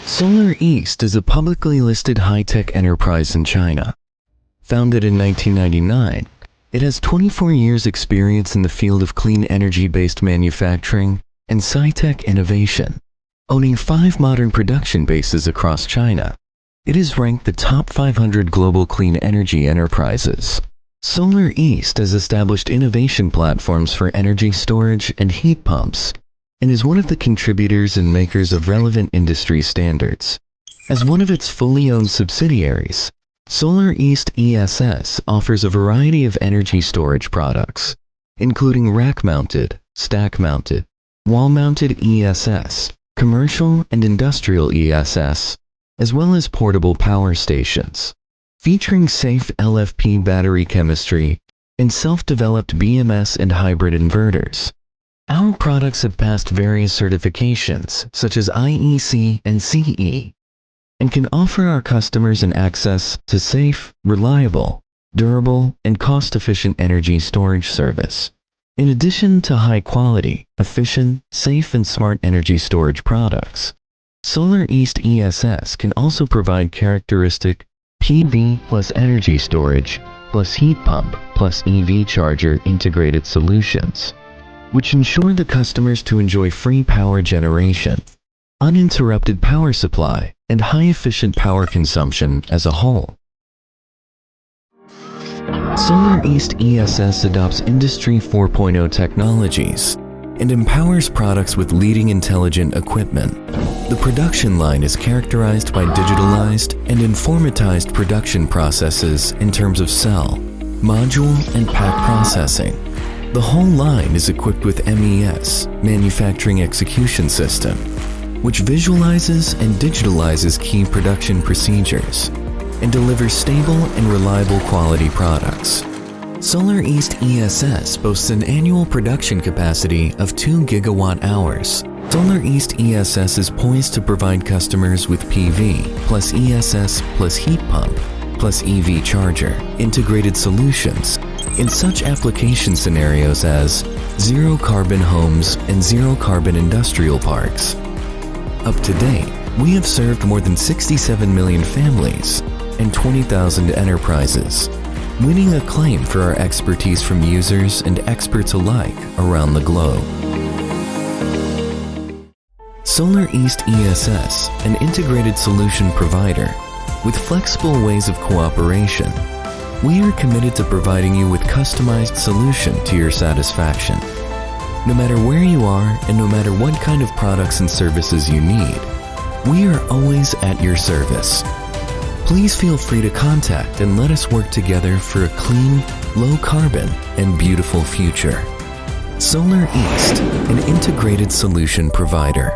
Solar East is a publicly listed high-tech enterprise in China. Founded in 1999, it has 24 years experience in the field of clean energy-based manufacturing and sci-tech innovation. Owning 5 modern production bases across China, it is ranked the top 500 global clean energy enterprises. Solar East has established innovation platforms for energy storage and heat pumps, and is one of the contributors and makers of relevant industry standards. As one of its fully owned subsidiaries, Solar East ESS offers a variety of energy storage products, including rack-mounted, stack-mounted, wall-mounted ESS, commercial and industrial ESS, as well as portable power stations, featuring safe LFP battery chemistry and self-developed BMS and hybrid inverters. Our products have passed various certifications such as IEC and CE, and can offer our customers an access to safe, reliable, durable, and cost-efficient energy storage service. In addition to high-quality, efficient, safe, and smart energy storage products, Solar East ESS can also provide characteristic PV plus energy storage plus heat pump plus EV charger integrated solutions, which ensure the customers to enjoy free power generation, uninterrupted power supply, and high-efficient power consumption as a whole. Solar East ESS adopts Industry 4.0 technologies and empowers products with leading intelligent equipment. The production line is characterized by digitalized and informatized production processes in terms of cell, module, and pack processing. The whole line is equipped with MES, Manufacturing Execution System, which visualizes and digitalizes key production procedures and delivers stable and reliable quality products. Solar East ESS boasts an annual production capacity of 2 gigawatt-hours. Solar East ESS is poised to provide customers with PV plus ESS plus heat pump plus EV charger integrated solutions in such application scenarios as zero-carbon homes and zero-carbon industrial parks. Up to date, we have served more than 67 million families and 20,000 enterprises, winning acclaim for our expertise from users and experts alike around the globe. Solar East ESS, an integrated solution provider with flexible ways of cooperation, we are committed to providing you with customized solution to your satisfaction. No matter where you are and no matter what kind of products and services you need, we are always at your service. Please feel free to contact and let us work together for a clean, low-carbon, and beautiful future. Solar East, an integrated solution provider.